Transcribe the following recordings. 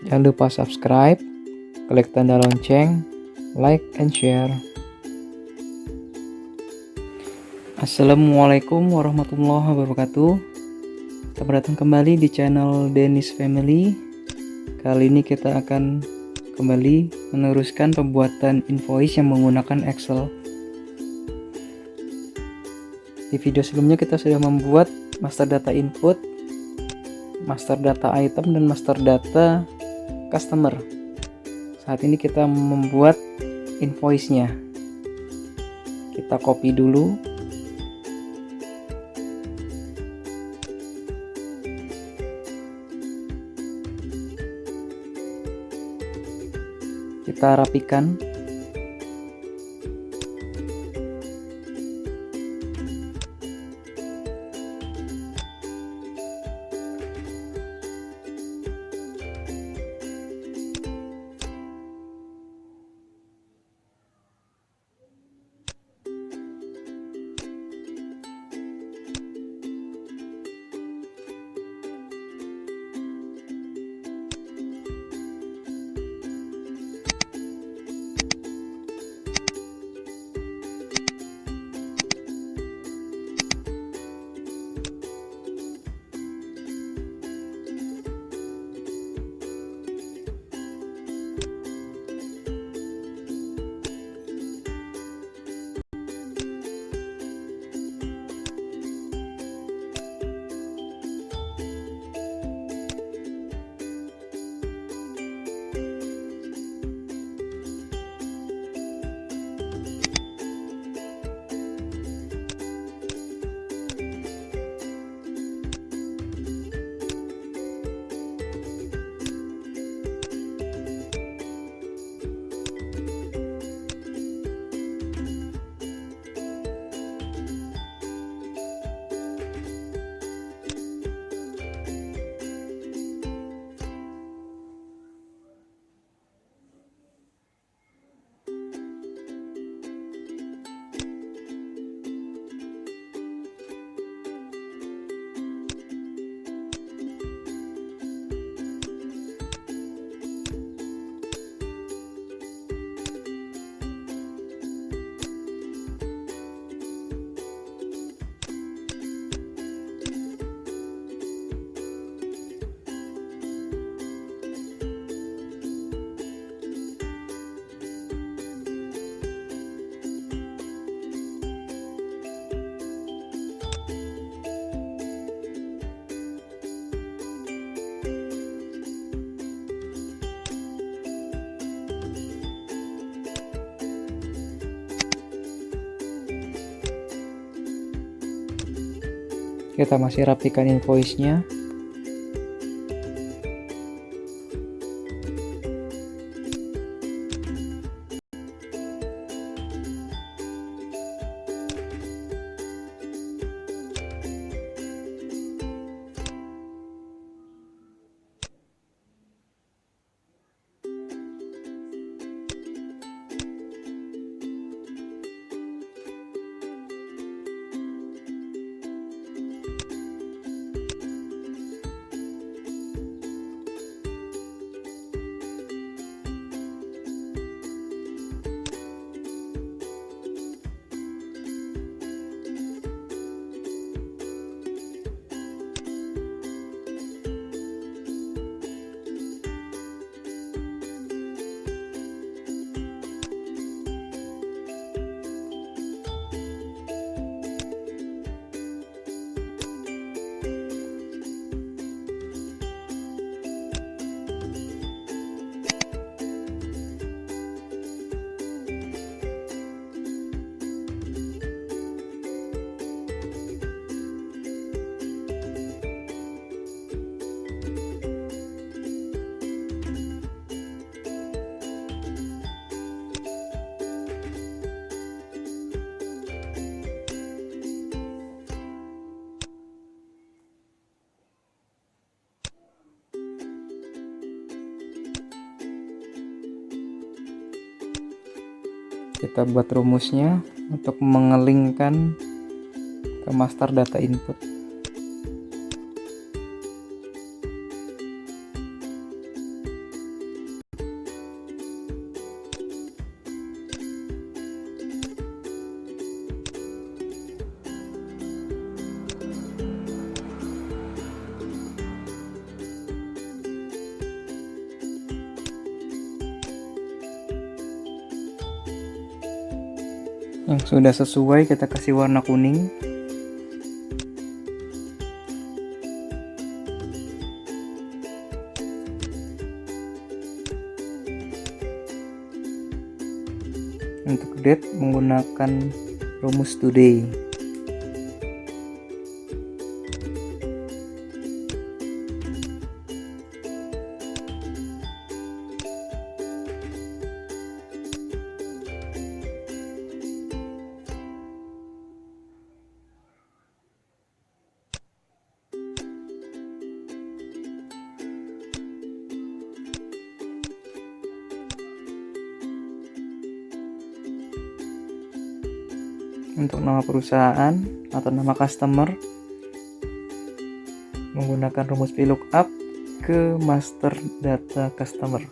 Jangan lupa subscribe, klik tanda lonceng, like and share. Assalamu'alaikum warahmatullahi wabarakatuh. Selamat datang kembali di channel Denny's Family. Kali ini kita akan kembali meneruskan pembuatan invoice yang menggunakan Excel. Di video sebelumnya kita sudah membuat master data input, master data item, dan master data customer. Saat ini kita membuat invoice-nya. Kita copy dulu. Kita rapikan. Kita masih rapikan invoice-nya. Kita buat rumusnya untuk mengelingkan ke master data input. Yang sudah sesuai kita kasih warna kuning. Untuk date menggunakan rumus today. Untuk nama perusahaan atau nama customer menggunakan rumus VLOOKUP ke master data customer.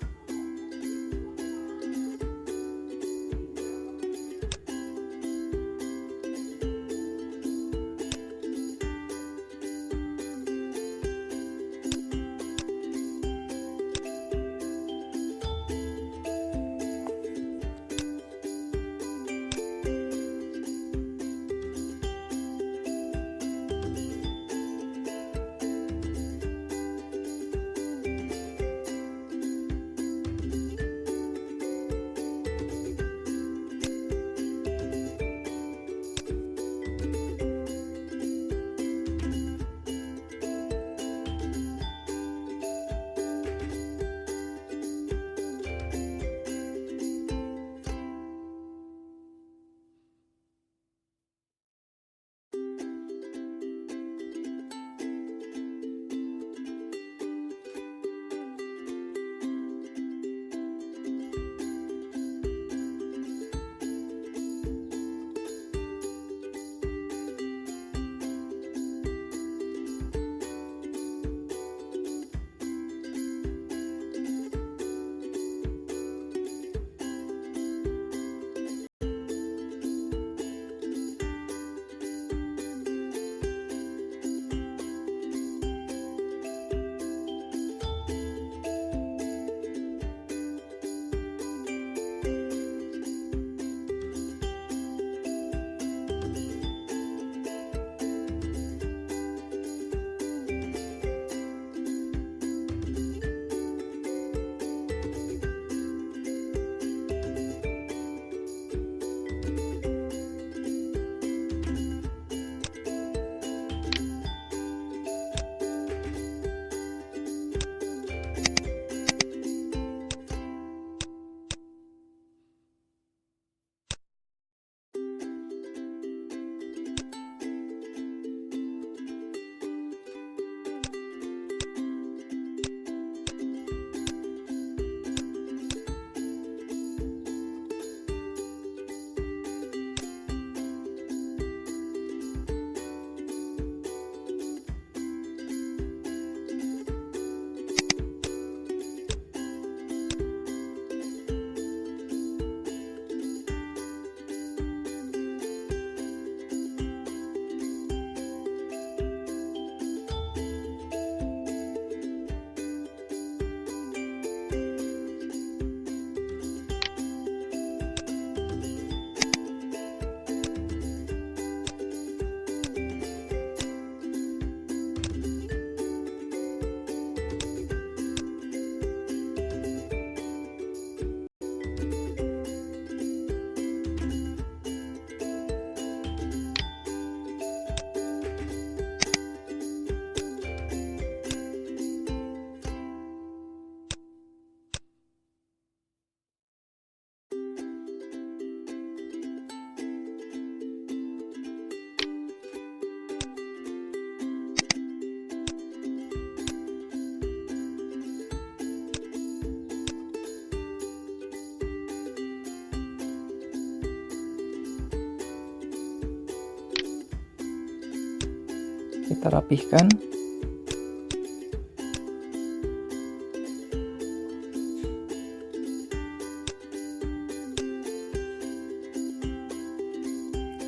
Kita rapihkan.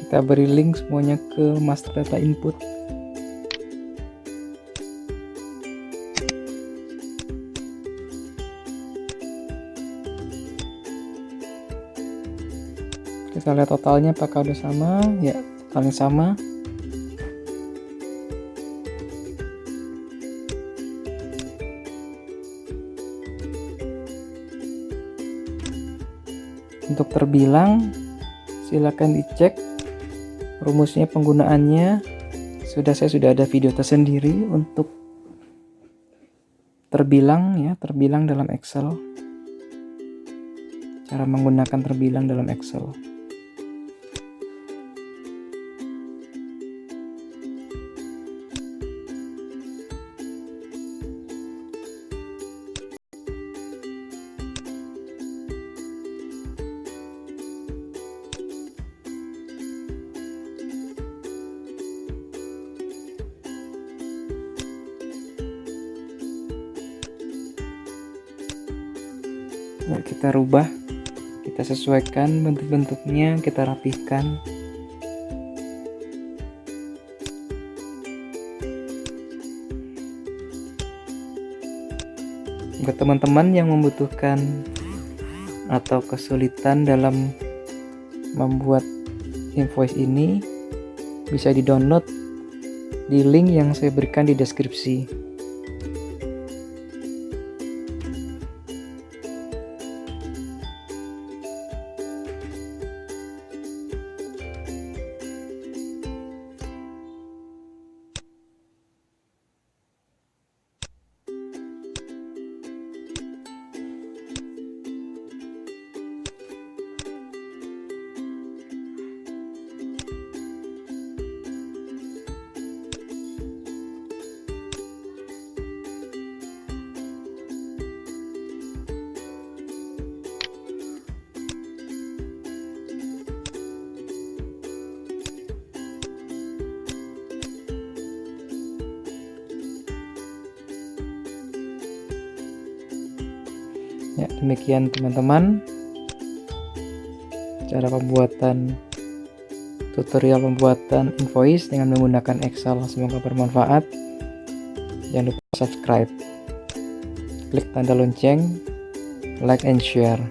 Kita beri link semuanya ke master data input. Oke, Kita lihat totalnya apakah udah sama. Ya, totalnya sama. Untuk terbilang, silakan dicek rumusnya, penggunaannya. Saya sudah ada video tersendiri untuk terbilang ya, terbilang dalam Excel. Cara menggunakan terbilang dalam Excel. Ya, kita rubah, kita sesuaikan bentuk-bentuknya, kita rapihkan. Buat teman-teman yang membutuhkan atau kesulitan dalam membuat invoice ini, bisa di-download di link yang saya berikan di deskripsi. Ya, demikian teman-teman cara pembuatan tutorial pembuatan invoice dengan menggunakan Excel. Semoga bermanfaat. Jangan lupa subscribe, klik tanda lonceng, like and share.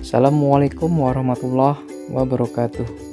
Assalamualaikum warahmatullahi wabarakatuh.